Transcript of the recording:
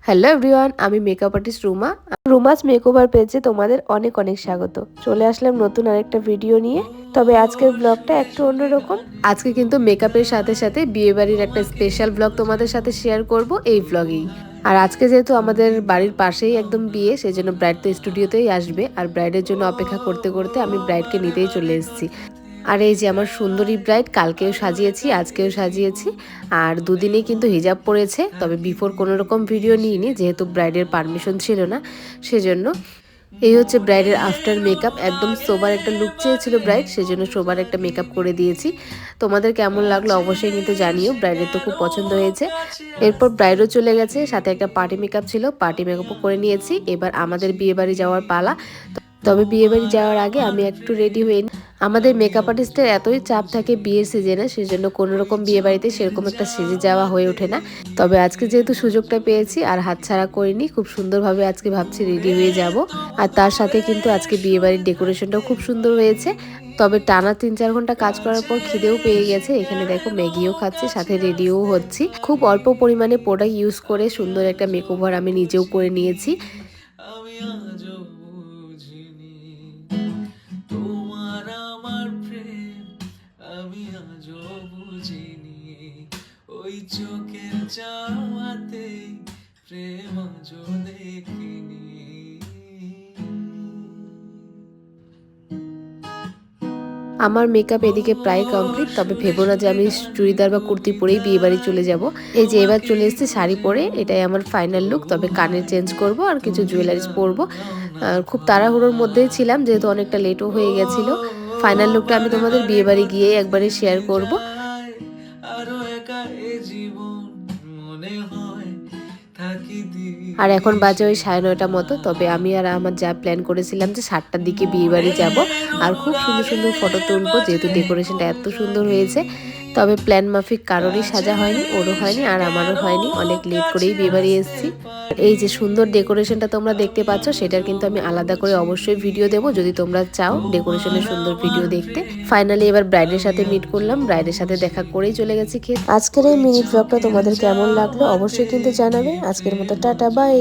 Hello everyone, আমি makeup artist Ruma. রুমাস makeover পেজে তোমাদের অনেক অনেক স্বাগত। চলে আসলাম নতুন আরেকটা ভিডিও নিয়ে। তবে আজকের ব্লগটা একটু অন্যরকম। আজকে কিন্তু মেকআপের সাথে সাথে বিয়েবাড়ির একটা স্পেশাল ব্লগ তোমাদের সাথে শেয়ার করব এই ব্লগেই। আর আজকে যেহেতু আমাদের বাড়ির পাশেই একদম বিয়ে, সেজন্য ব্রাইড তো স্টুডিওতেই আসবে। আর ব্রাইডের জন্য অপেক্ষা করতে করতে আমি ব্রাইডকে নিতেই চলে এসেছি। আর এই যে আমার সুন্দরী ব্রাইড, কালকেও সাজিয়েছি, আজকেও সাজিয়েছি। আর দুদিনেই কিন্তু হিজাব পরেছে। তবে বিফোর কোনো রকম ভিডিও নিইনি, যেহেতু ব্রাইডের পারমিশন ছিল না, সেজন্য। এই হচ্ছে ব্রাইডের আফটার মেকআপ। একদম সোবার একটা লুক চেয়েছিল ব্রাইড, সেজন্য সোবার একটা মেকআপ করে দিয়েছি। তোমাদের কেমন লাগলো অবশ্যই কিন্তু জানিও। ব্রাইডের তো খুব পছন্দ হয়েছে। এরপর ব্রাইডও চলে গেছে, সাথে একটা পার্টি মেকআপ ছিল, পার্টি মেকআপও করে নিয়েছি। এবার আমাদের বিয়ে বাড়ি যাওয়ার পালা। তবে বিয়ে বাড়ি যাওয়ার আগে আমি একটু রেডি হয়ে নিই। আমাদের মেকআপ আর্টিস্টের এতই চাপ থাকে বিয়ের সিজনে, সেজন্য কোনো রকম বিয়ে বাড়িতে সেরকম একটা সেজে যাওয়া হয়ে ওঠে না। তবে আজকে যেহেতু সুযোগটা পেয়েছি আর হাতছাড়া করিনি, খুব সুন্দরভাবে আজকে ভাবছি রেডি হয়ে যাব। আর তার সাথে কিন্তু আজকে বিয়ে বাড়ির ডেকোরেশনটাও খুব সুন্দর হয়েছে। তবে টানা 3-4 ঘন্টা কাজ করার পর খিদেও পেয়ে গেছে। এখানে দেখো ম্যাগিও খাচ্ছি, সাথে রেডিও হচ্ছি। খুব অল্প পরিমাণে প্রোডাক্ট ইউজ করে সুন্দর একটা মেকওভার আমি নিজেও করে নিয়েছি। ওই চোখের চাওয়াতে প্রেম আজও দেখিনি। আমার মেকআপ এদিকে প্রায় কমপ্লিট। তবে ভেবো না যে আমি চুড়িদার বা কুর্তি পরেই বিয়ে বাড়ি চলে যাব। এই যে এবার চলে এসেছি শাড়ি পরে, এটাই আমার ফাইনাল লুক। তবে কানের চেঞ্জ করব আর কিছু জুয়েলারিস পরবো। খুব তাড়াহুড়োর মধ্যেই ছিলাম, যেহেতু অনেকটা লেটও হয়ে গেছিলো। ফাইনাল লুকটা আমি তোমাদের বিয়ে বাড়ি গিয়ে একবারে শেয়ার করব। আর এখন বাজে ওই 9:30 মতো। তবে আমি আর আমার যা প্ল্যান করেছিলাম যে 7টার দিকে বিয়ে বাড়ি যাবো আর খুব সুন্দর সুন্দর ফটো তুলবো, যেহেতু ডেকোরেশনটা এত সুন্দর হয়েছে। তবে প্ল্যান মাফিক কারোরই সাজা হয়নি, ওরও হয়নি আর আমারও হয়নি। অনেক লেট করেই বিয়ে বাড়ি এসেছি। এই যে সুন্দর ডেকোরেশনটা তোমরা দেখতে পাচ্ছ, সেটার কিন্তু আমি আলাদা করে অবশ্যই ভিডিও দেবো, যদি তোমরা চাও ডেকোরেশনের সুন্দর ভিডিও দেখতে। ফাইনালি এবার ব্রাইডের সাথে মিট করলাম, ব্রাইডের সাথে দেখা করেই চলে গেছি খেতে। আজকের এই মিনি ব্লগটা তোমাদের কেমন লাগলো অবশ্যই কিন্তু জানাবে। আজকের মতো টাটা, বাই।